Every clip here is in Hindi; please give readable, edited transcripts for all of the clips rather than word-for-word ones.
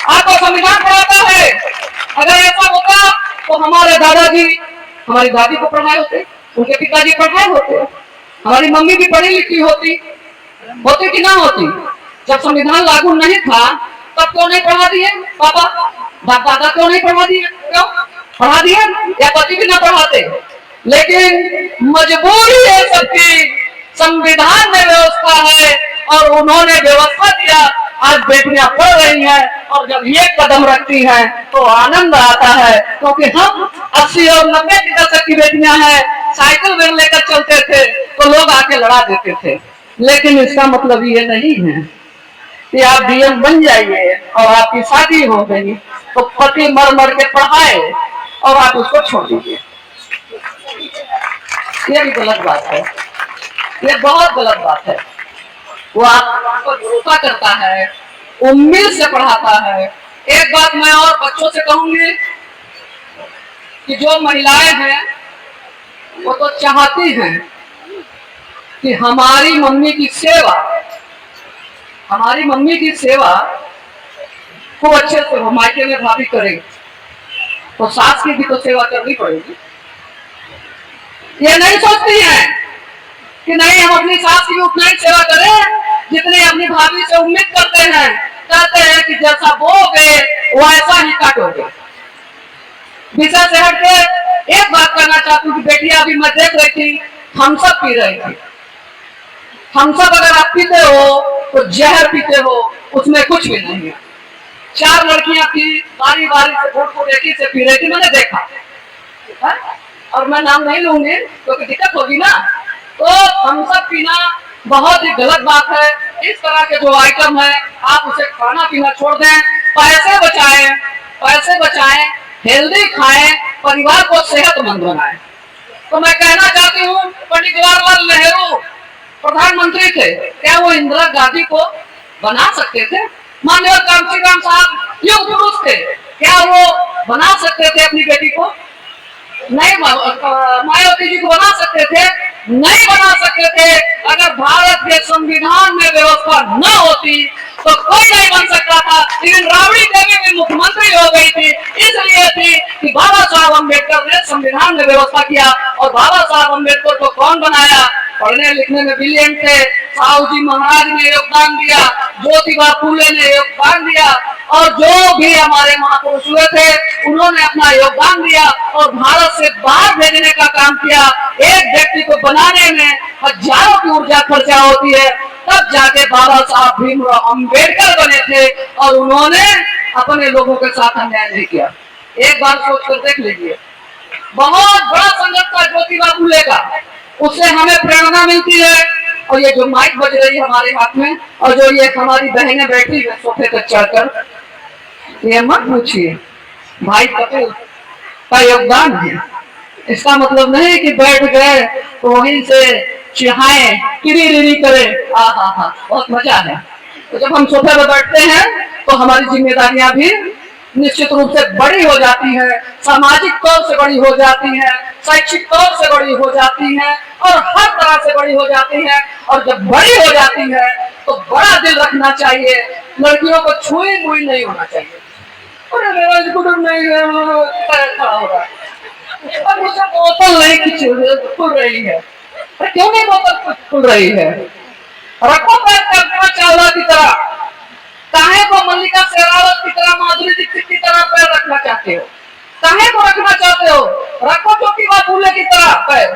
आपको संविधान पढ़ाता है। अगर ऐसा होता तो हमारे दादाजी हमारी दादी को पढ़ाए होते, उनके पिताजी पढ़ाए होते, हमारी मम्मी भी पढ़ी लिखी होती कि ना होती। जब संविधान लागू नहीं था तब क्यों नहीं पढ़ा दिए पापा, बाप दादा क्यों नहीं पढ़ा दिए? क्यों पढ़ा दिए? या पति भी ना पढ़ाते? लेकिन मजबूरी है सबकी, संविधान में व्यवस्था है और उन्होंने व्यवस्था दिया। आज बेटियां पढ़ रही हैं और जब ये कदम रखती हैं तो आनंद आता है, क्योंकि हम 80 और 90 के दशक की बेटियां हैं, साइकिल में लेकर चलते थे तो लोग आके लड़ा देते थे। लेकिन इसका मतलब ये नहीं है कि आप डीएम बन जाइए और आपकी शादी हो गई तो पति मर मर के पढ़ाए और आप उसको छोड़ दीजिए। ये भी गलत बात है, ये बहुत गलत बात है। वो आपको भरोसा करता है, उम्मीद से पढ़ाता है। एक बात मैं और बच्चों से कहूंगी कि जो महिलाएं हैं वो तो चाहती हैं कि हमारी मम्मी की सेवा खूब अच्छे से हो, मायके में भाभी करेगी तो सास की भी तो सेवा करनी पड़ेगी। ये नहीं सोचती है कि नहीं हम अपनी सास की उतना ही सेवा करें जितनी अपनी भाभी से उम्मीद करते हैं। कहते हैं कि जैसा बोगे वैसा ही काटोगे। विषय से हट के एक बात करना चाहती हूँ कि बेटियां, अभी मैं देख रही थी थम्स अप पी रही थी। थम्स अप अगर आप पीते हो तो जहर पीते हो, उसमें कुछ भी नहीं है। 4 लड़कियां थी, बारी बारी से घोट एक ही से पी रही थी, मैंने देखा है? और मैं नाम नहीं लूंगी क्योंकि दिक्कत होगी ना। तो थम्स अप पीना बहुत ही गलत बात है। इस तरह के जो आइटम है आप उसे खाना पीना छोड़ दें, पैसे बचाएं, हेल्दी खाएं, परिवार को सेहतमंद बनाएं। तो मैं कहना चाहती हूँ, पंडित जवाहरलाल नेहरू प्रधानमंत्री थे, क्या वो इंदिरा गांधी को बना सकते थे? माननीय कांशीराम साहब युग पुरुष थे, क्या वो बना सकते थे अपनी बेटी को? नहीं। मायावती जी को बना सकते थे? नहीं बना सकते थे। अगर भारत के संविधान में व्यवस्था न होती तो कोई नहीं बन सकता था। लेकिन राबड़ी देवी भी मुख्यमंत्री हो गई थी, इसलिए थी कि बाबा साहब अम्बेडकर ने संविधान में व्यवस्था किया। और बाबा साहब अम्बेडकर को कौन बनाया? पढ़ने लिखने में ब्रिलियंट थे, साहू जी महाराज ने योगदान दिया, ज्योतिबा फूले ने योगदान दिया, और जो भी हमारे महापुरुष हुए थे उन्होंने अपना योगदान दिया और भारत से बाहर भेजने का काम किया। एक व्यक्ति को बनाने में हजारों की ऊर्जा खर्चा होती है, तब जाके बाबा साहब भीमराव अम्बेडकर बने थे और उन्होंने अपने लोगों के साथ अन्याय नहीं किया। एक बार सोच कर देख लीजिए, बहुत बड़ा संघर्ष था ज्योतिबा फूले का, उससे हमें प्रेरणा मिलती है। और ये जो माइक बज रही है हमारे हाथ में और जो ये हमारी बहनें बैठी है सोफे पर चढ़कर, ये मत पूछिए, भाई कपिल का योगदान है। इसका मतलब नहीं कि बैठ गए तो वहीं से चिढ़ाए किरी करे, हा बहुत मजा है। तो जब हम सोफे पर बैठते हैं तो हमारी जिम्मेदारियां भी निश्चित रूप से बड़ी हो जाती है, सामाजिक तौर से बड़ी हो जाती है, शैक्षिक तौर से बड़ी हो जाती है और हर तरह से बड़ी हो जाती है। और जब बड़ी हो जाती है तो बड़ा दिल रखना चाहिए, लड़कियों को छुई मुई नहीं होना चाहिए। और मुझे बोतल नहीं खुल रही है, क्यों नहीं बोतल खुल रही है? रखो पैर कल्पना चावला की तरह, काहे को मल्लिका शेरावत की तरह, माधुरी दीक्षित की तरह पैर रखना चाहते हो? काहे को रखना चाहते हो? रखो ज्योतिबा फूले की तरह पैर,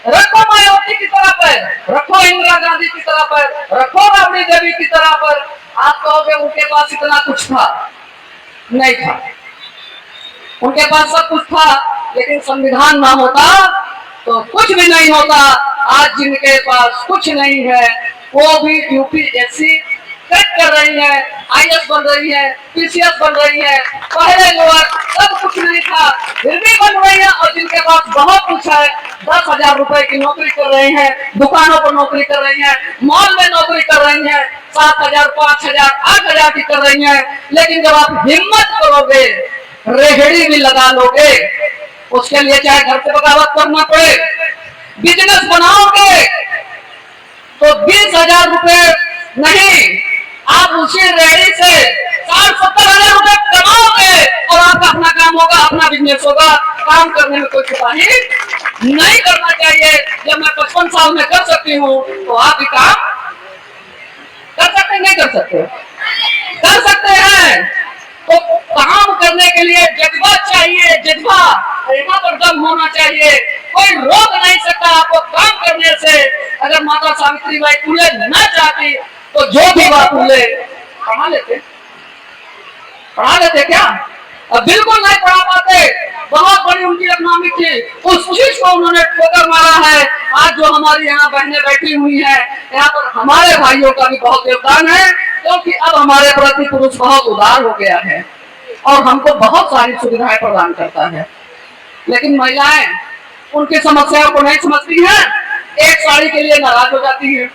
रखो मायावती की तरह पैर, रखो इंदिरा गांधी की तरह पैर, रखो राबड़ी देवी की तरह पैर। आप कहोगे उनके पास इतना कुछ था? नहीं था, उनके पास सब कुछ था, लेकिन संविधान ना होता तो कुछ भी नहीं होता। आज जिनके पास कुछ नहीं है वो भी यूपीएससी क्रैक कर रही है, आईएएस बन रही है, पीसीएस बन रही है। पहले लोग सब कुछ नहीं था फिर भी बन रही है, और जिनके पास बहुत कुछ है 10,000 रुपए की नौकरी कर रहे हैं, दुकानों पर नौकरी कर रही है, मॉल में नौकरी कर रही है, 7,000, 5,000, 8,000 की कर रही है। लेकिन जब आप हिम्मत करोगे, रेहड़ी भी लगा लोगे, उसके लिए चाहे घर से बगावत करना पड़े, बिजनेस बनाओगे तो 20,000 रुपए नहीं, आप उसी रेहड़ी से 60-70 हजार रुपए अपना बिजनेस होगा, काम करने में कोई सिपाही नहीं करना चाहिए। जब मैं 55 साल में कर सकती हूँ तो आप भी काम कर सकते नहीं कर सकते? कर सकते हैं। तो काम करने के लिए जज्बा चाहिए, जज्बा, प्रेरणा पर दम होना चाहिए। कोई रोक नहीं सकता आपको काम करने से। अगर माता सावित्रीबाई फुले न चाहती तो ज्योतिबा फुले पढ़ा लेते क्या? अब बिल्कुल नहीं पढ़ा पाते। बहुत बड़ी उनकी इकनॉमी थी, उस चीज को उन्होंने ठोकर मारा है। आज जो हमारी यहाँ बहनें बैठी हुई हैं, यहाँ पर हमारे भाइयों का भी बहुत योगदान है, क्योंकि अब हमारे प्रति पुरुष बहुत उदार हो गया है और हमको बहुत सारी सुविधाएं प्रदान करता है। लेकिन महिलाएं उनकी समस्याओं को नहीं समझती हैं। एक साड़ी के लिए नाराज हो जाती है,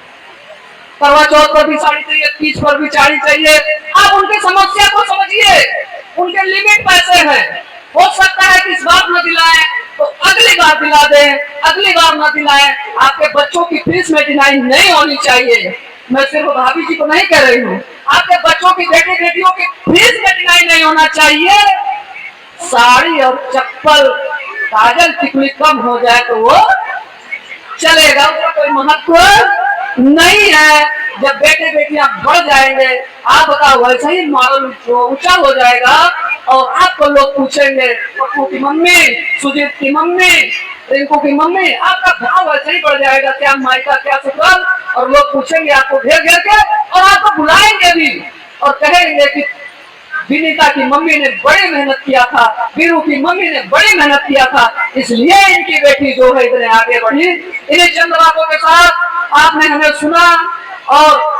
करवा चौथ पर भी साड़ी चाहिए, तीज पर भी साड़ी चाहिए। आप उनकी समस्या को समझिए। उनके लिमिट पैसे हैं। हो सकता है कि इस बार न दिलाएं तो अगली बार दिला दें, अगली बार न दिलाएं। आपके बच्चों की फीस में डिनाई नहीं होनी चाहिए। मैं सिर्फ भाभी जी को नहीं कह रही हूँ, आपके बच्चों की बेटियों की फीस में डिनाई नहीं होना चाहिए। साड़ी और चप्पल, काजल टिकली कम हो जाए तो वो चलेगा, उसका कोई महत्व नहीं है। जब बेटे बेटियां बढ़ जाएंगे, आप बताओ, वैसे ही मॉडल ऊंचा हो जाएगा और आपको लोग पूछेंगे, पप्पू की मम्मी, सुजीत की मम्मी, रिंकू की मम्मी, आपका भाव वैसे ही बढ़ जाएगा, क्या माई का क्या ससुराल। और लोग पूछेंगे आपको घेर घेर के और आपको बुलाएंगे भी और कहेंगे कि विनीता की मम्मी ने बड़ी मेहनत किया था, वीरू की मम्मी ने बड़ी मेहनत किया था, इसलिए इनकी बेटी जो है इतने आगे बढ़ी। इन्हीं चंद बातों के साथ आपने हमें सुना और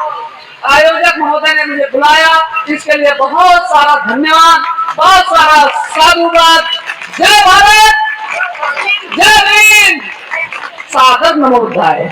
आयोजक महोदय ने मुझे बुलाया, इसके लिए बहुत सारा धन्यवाद, बहुत सारा साधुवाद। जय भारत, जय भीम, सादर नमो बुद्धाय।